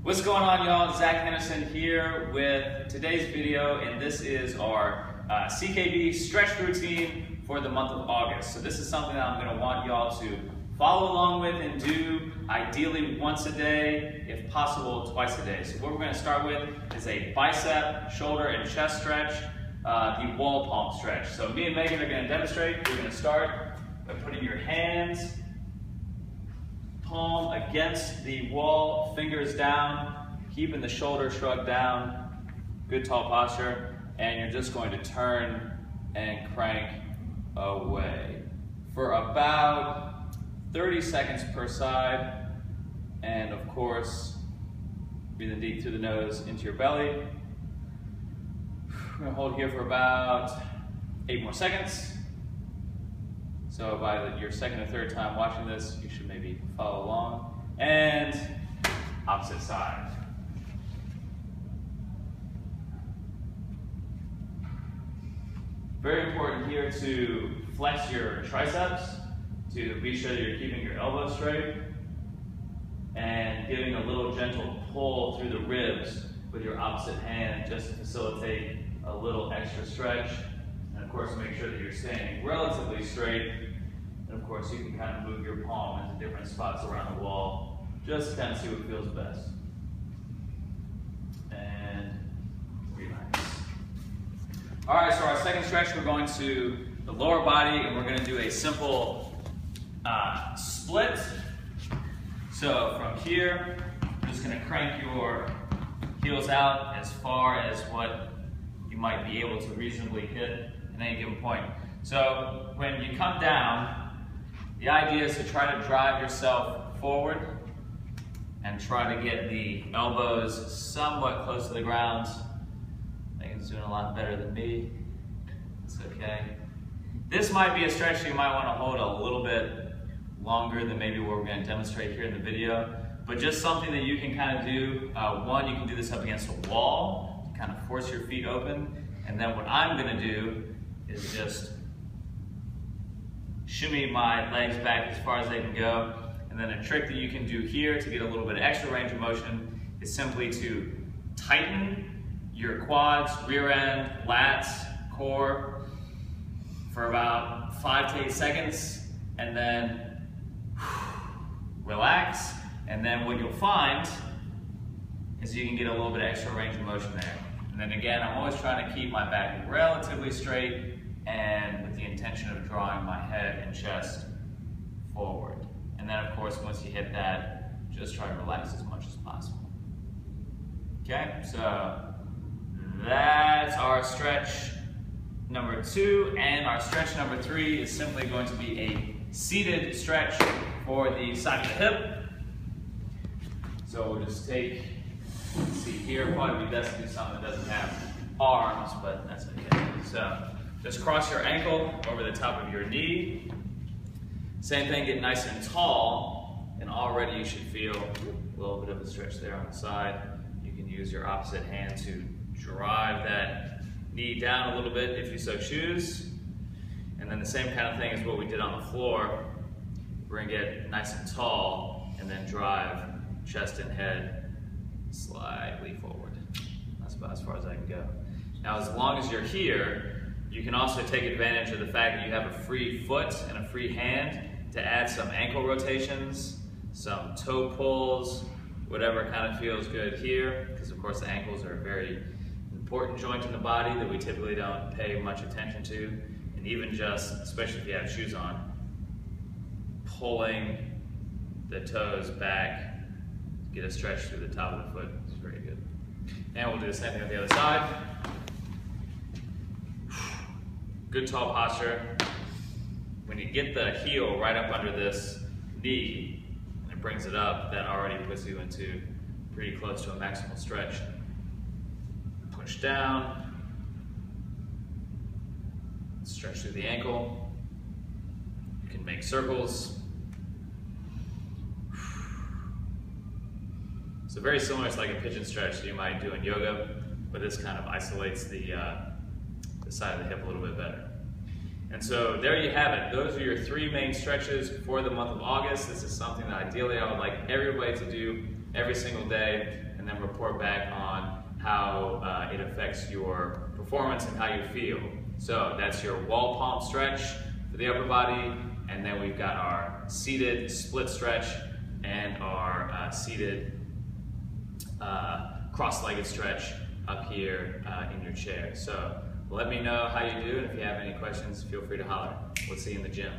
What's going on, y'all? Zach Henderson here with today's video, and this is our CKB stretch routine for the month of August. So this is something that I'm going to want y'all to follow along with and do, ideally once a day, if possible twice a day. So what we're going to start with is a bicep, shoulder, and chest stretch, the wall palm stretch. So me and Megan are going to demonstrate. We're going to start by putting your hands palm against the wall, fingers down, keeping the shoulder shrug down, good tall posture, and you're just going to turn and crank away for about 30 seconds per side. And of course, breathing deep through the nose into your belly. We're gonna hold here for about 8 more seconds. So by your second or third time watching this, you should maybe follow along. And opposite side. Very important here to flex your triceps to be sure that you're keeping your elbows straight and giving a little gentle pull through the ribs with your opposite hand just to facilitate a little extra stretch. And of course, make sure that you're staying relatively straight. And of course, you can kind of move your palm into different spots around the wall, just to kind of see what feels best. And relax. All right, so our second stretch, we're going to the lower body, and we're going to do a simple split. So from here, you're just going to crank your heels out as far as what you might be able to reasonably hit at any given point. So when you come down, the idea is to try to drive yourself forward and try to get the elbows somewhat close to the ground. Megan's doing a lot better than me. It's okay. This might be a stretch you might want to hold a little bit longer than maybe what we're going to demonstrate here in the video, but just something that you can kind of do. One, you can do this up against a wall, kind of force your feet open, and then what I'm going to do is just shimmy my legs back as far as they can go. And then a trick that you can do here to get a little bit of extra range of motion is simply to tighten your quads, rear end, lats, core for about 5 to 8 seconds, and then relax. And then what you'll find is you can get a little bit of extra range of motion there. And then again, I'm always trying to keep my back relatively straight and with the intention of drawing my head and chest forward. And then of course, once you hit that, just try to relax as much as possible. Okay, so that's our stretch number 2, and our stretch number 3 is simply going to be a seated stretch for the side of the hip. So we'll just take, see here, probably be best to do something that doesn't have arms, but that's okay. So just cross your ankle over the top of your knee. Same thing, get nice and tall, and already you should feel a little bit of a stretch there on the side. You can use your opposite hand to drive that knee down a little bit if you so choose. And then the same kind of thing as what we did on the floor. We're gonna get nice and tall and then drive chest and head slightly forward. That's about as far as I can go. Now, as long as you're here, you can also take advantage of the fact that you have a free foot and a free hand to add some ankle rotations, some toe pulls, whatever kind of feels good here, because of course the ankles are a very important joint in the body that we typically don't pay much attention to. And even just, especially if you have shoes on, pulling the toes back, get a stretch through the top of the foot is very good. And we'll do the same thing on the other side. Good tall posture. When you get the heel right up under this knee and it brings it up, that already puts you into pretty close to a maximal stretch. Push down, stretch through the ankle. You can make circles. So very similar, it's like a pigeon stretch that you might do in yoga, but this kind of isolates the side of the hip a little bit better. And so there you have it. Those are your 3 main stretches for the month of August. This is something that ideally I would like everybody to do every single day. And and then report back on how it affects your performance and how you feel. So that's your wall palm stretch for the upper body, and then we've got our seated split stretch and our seated cross-legged stretch up here in your chair. So let me know how you do, and if you have any questions, feel free to holler. We'll see you in the gym.